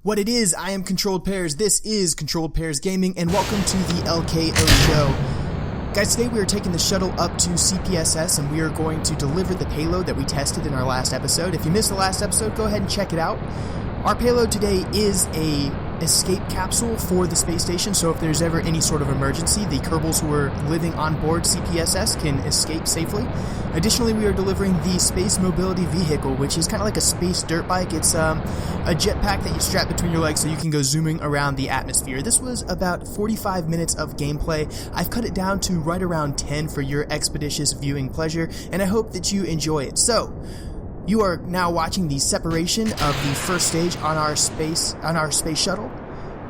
What it is, I am Controlled Pairs, this is Controlled Pairs Gaming, and welcome to the LKO show. Guys, today we are taking the shuttle up to CPSS, and we are going to deliver the payload that we tested in our last episode. If you missed the last episode, go ahead and check it out. Our payload today is a escape capsule for the space station, so if there's ever any sort of emergency, the Kerbals who are living on board CPSS can escape safely. Additionally, we are delivering the Space Mobility Vehicle, which is kind of like a space dirt bike. It's a jetpack that you strap between your legs so you can go zooming around the atmosphere. This was about 45 minutes of gameplay. I've cut it down to right around 10 for your expeditious viewing pleasure, and I hope that you enjoy it. So, you are now watching the separation of the first stage on our space shuttle.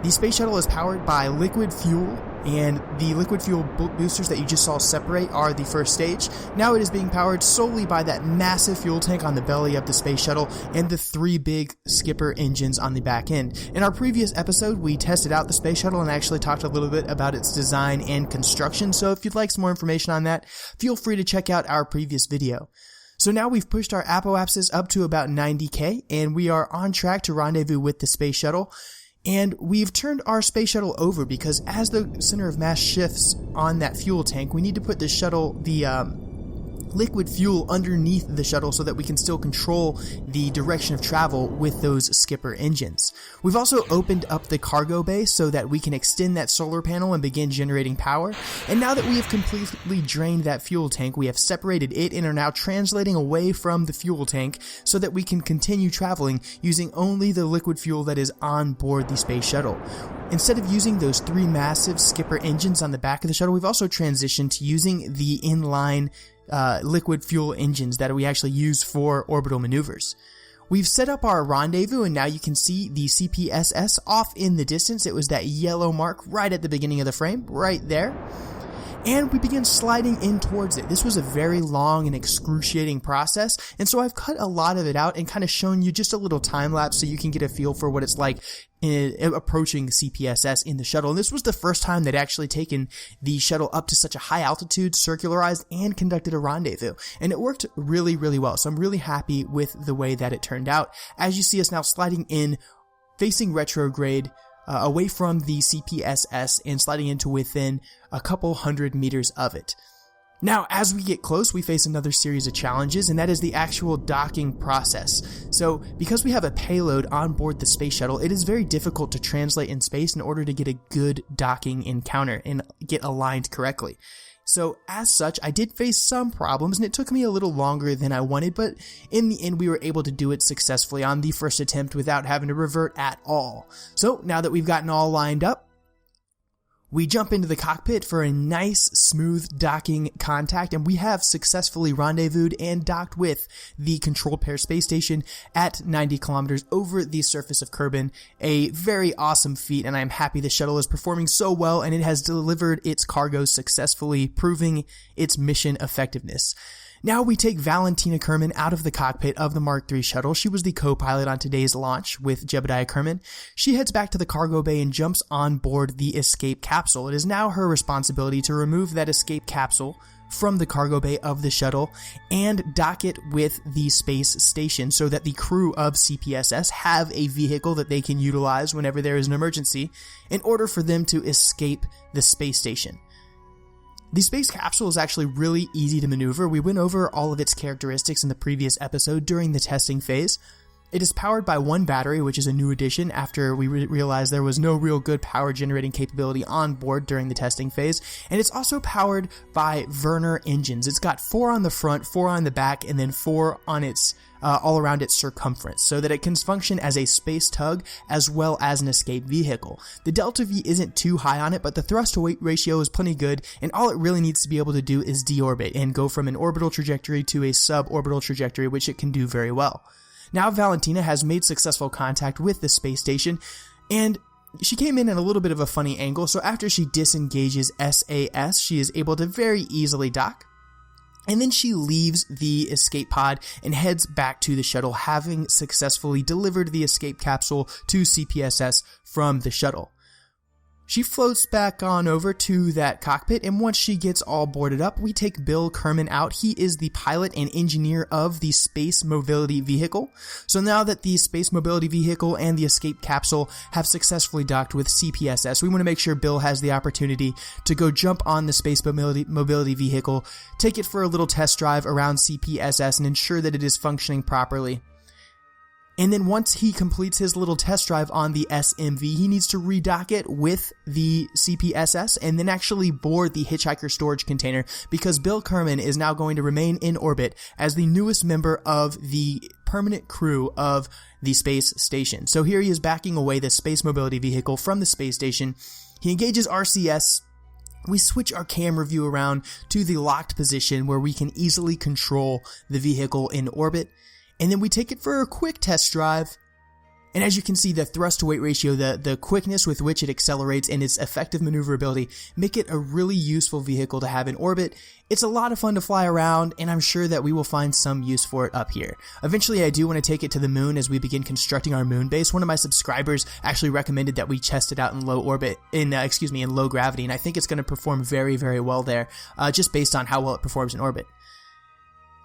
The space shuttle is powered by liquid fuel, and the liquid fuel boosters that you just saw separate are the first stage. Now it is being powered solely by that massive fuel tank on the belly of the space shuttle and the three big skipper engines on the back end. In our previous episode, we tested out the space shuttle and actually talked a little bit about its design and construction, so if you'd like some more information on that, feel free to check out our previous video. So now we've pushed our apoapsis up to about 90k, and we are on track to rendezvous with the space shuttle. And we've turned our space shuttle over because as the center of mass shifts on that fuel tank, we need to put the shuttle, liquid fuel underneath the shuttle so that we can still control the direction of travel with those skipper engines. We've also opened up the cargo bay so that we can extend that solar panel and begin generating power. And now that we have completely drained that fuel tank, we have separated it and are now translating away from the fuel tank so that we can continue traveling using only the liquid fuel that is on board the space shuttle. Instead of using those three massive skipper engines on the back of the shuttle, we've also transitioned to using the inline liquid fuel engines that we actually use for orbital maneuvers. We've set up our rendezvous, and now you can see the CPSS off in the distance. It was that yellow mark right at the beginning of the frame, right there. And we begin sliding in towards it. This was a very long and excruciating process, and so I've cut a lot of it out and kind of shown you just a little time lapse so you can get a feel for what it's like approaching CPSS in the shuttle. And this was the first time they'd actually taken the shuttle up to such a high altitude, circularized, and conducted a rendezvous. And it worked really, really well. So I'm really happy with the way that it turned out. As you see us now sliding in, facing retrograde, away from the CPSS and sliding into within a couple hundred meters of it. Now, as we get close, we face another series of challenges, and that is the actual docking process. So, because we have a payload on board the space shuttle, it is very difficult to translate in space in order to get a good docking encounter and get aligned correctly. So, as such, I did face some problems, and it took me a little longer than I wanted, but in the end, we were able to do it successfully on the first attempt without having to revert at all. So, now that we've gotten all lined up, we jump into the cockpit for a nice, smooth docking contact, and we have successfully rendezvoused and docked with the Controlled Pair space station at 90 kilometers over the surface of Kerbal. A very awesome feat, and I am happy the shuttle is performing so well, and it has delivered its cargo successfully, proving its mission effectiveness. Now we take Valentina Kerman out of the cockpit of the Mark III shuttle. She was the co-pilot on today's launch with Jebediah Kerman. She heads back to the cargo bay and jumps on board the escape capsule. It is now her responsibility to remove that escape capsule from the cargo bay of the shuttle and dock it with the space station so that the crew of CPSS have a vehicle that they can utilize whenever there is an emergency in order for them to escape the space station. The space capsule is actually really easy to maneuver. We went over all of its characteristics in the previous episode during the testing phase. It is powered by one battery, which is a new addition after we realized there was no real good power generating capability on board during the testing phase. And it's also powered by Werner engines. It's got 4 on the front, 4 on the back, and then 4 on its all around its circumference, so that it can function as a space tug as well as an escape vehicle. The delta V isn't too high on it, but the thrust to weight ratio is plenty good, and all it really needs to be able to do is deorbit and go from an orbital trajectory to a suborbital trajectory, which it can do very well. Now Valentina has made successful contact with the space station, and she came in at a little bit of a funny angle, so after she disengages SAS, she is able to very easily dock. And then she leaves the escape pod and heads back to the shuttle, having successfully delivered the escape capsule to CPSS from the shuttle. She floats back on over to that cockpit, and once she gets all boarded up, we take Bill Kerman out. He is the pilot and engineer of the Space Mobility Vehicle. So now that the Space Mobility Vehicle and the escape capsule have successfully docked with CPSS, we want to make sure Bill has the opportunity to go jump on the Space Mobility Vehicle, take it for a little test drive around CPSS, and ensure that it is functioning properly. And then once he completes his little test drive on the SMV, he needs to redock it with the CPSS and then actually board the hitchhiker storage container, because Bill Kerman is now going to remain in orbit as the newest member of the permanent crew of the space station. So here he is backing away the Space Mobility Vehicle from the space station. He engages RCS. We switch our camera view around to the locked position where we can easily control the vehicle in orbit. And then we take it for a quick test drive. And as you can see, the thrust to weight ratio, the quickness with which it accelerates, and its effective maneuverability make it a really useful vehicle to have in orbit. It's a lot of fun to fly around, and I'm sure that we will find some use for it up here. Eventually, I do want to take it to the moon as we begin constructing our moon base. One of my subscribers actually recommended that we test it out in low orbit, in low gravity, and I think it's going to perform very, very well there, just based on how well it performs in orbit.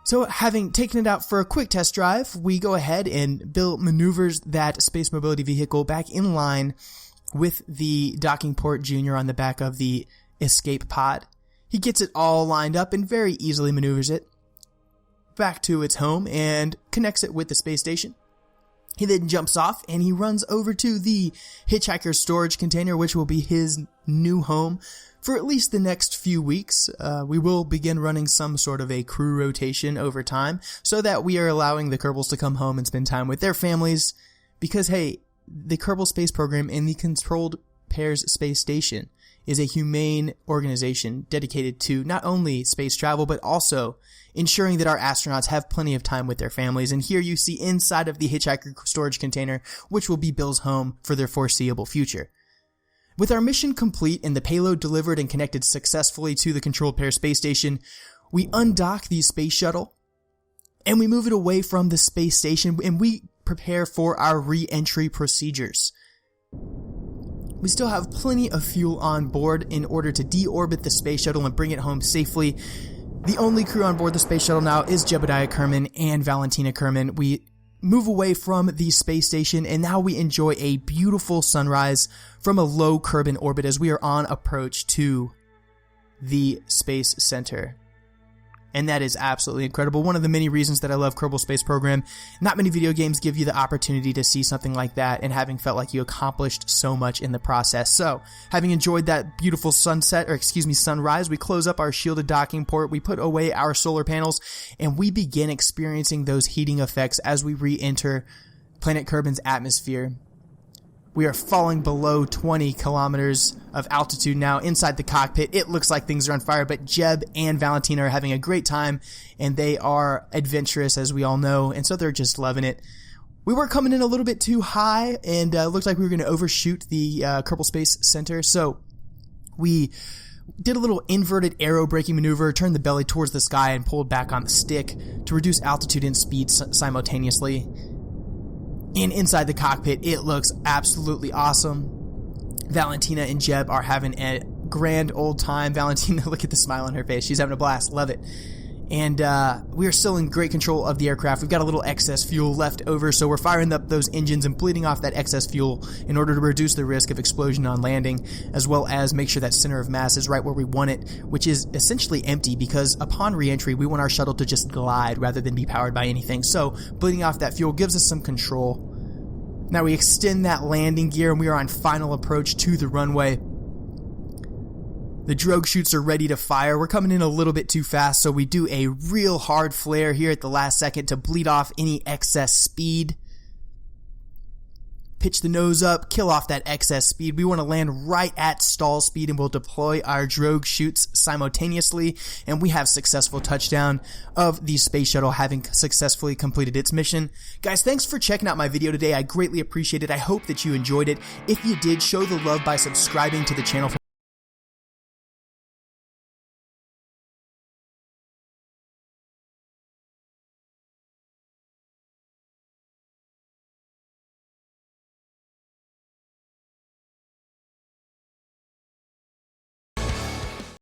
So having taken it out for a quick test drive, we go ahead and Bill maneuvers that Space Mobility Vehicle back in line with the docking port junior on the back of the escape pod. He gets it all lined up and very easily maneuvers it back to its home and connects it with the space station. He then jumps off and he runs over to the hitchhiker storage container, which will be his new home for at least the next few weeks. We will begin running some sort of a crew rotation over time so that we are allowing the Kerbals to come home and spend time with their families, because hey, the Kerbal Space Program and the Controlled Pairs Space Station is a humane organization dedicated to not only space travel but also ensuring that our astronauts have plenty of time with their families. And here you see inside of the hitchhiker storage container, which will be Bill's home for their foreseeable future. With our mission complete and the payload delivered and connected successfully to the Controlled Pair Space Station, we undock the space shuttle and we move it away from the space station and we prepare for our re-entry procedures. We still have plenty of fuel on board in order to deorbit the space shuttle and bring it home safely. The only crew on board the space shuttle now is Jebediah Kerman and Valentina Kerman. We move away from the space station and now we enjoy a beautiful sunrise from a low Kerbal orbit as we are on approach to the Space Center. And that is absolutely incredible. One of the many reasons that I love Kerbal Space Program. Not many video games give you the opportunity to see something like that and having felt like you accomplished so much in the process. So, having enjoyed that beautiful sunrise, we close up our shielded docking port, we put away our solar panels, and we begin experiencing those heating effects as we re-enter Planet Kerban's atmosphere. We are falling below 20 kilometers of altitude now inside the cockpit. It looks like things are on fire, but Jeb and Valentina are having a great time, and they are adventurous, as we all know, and so they're just loving it. We were coming in a little bit too high, and looked like we were going to overshoot the Kerbal Space Center, so we did a little inverted aero braking maneuver, turned the belly towards the sky, and pulled back on the stick to reduce altitude and speed simultaneously. And inside the cockpit, it looks absolutely awesome. Valentina and Jeb are having a grand old time. Valentina, look at the smile on her face. She's having a blast. Love it. And we are still in great control of the aircraft. We've got a little excess fuel left over, so we're firing up those engines and bleeding off that excess fuel in order to reduce the risk of explosion on landing, as well as make sure that center of mass is right where we want it, which is essentially empty, because upon re-entry, we want our shuttle to just glide rather than be powered by anything. So bleeding off that fuel gives us some control. Now we extend that landing gear and we are on final approach to the runway. The drogue chutes are ready to fire. We're coming in a little bit too fast, so we do a real hard flare here at the last second to bleed off any excess speed. Pitch the nose up, kill off that excess speed. We want to land right at stall speed, and we'll deploy our drogue chutes simultaneously, and we have successful touchdown of the space shuttle, having successfully completed its mission. Guys, thanks for checking out my video today. I greatly appreciate it. I hope that you enjoyed it. If you did, show the love by subscribing to the channel.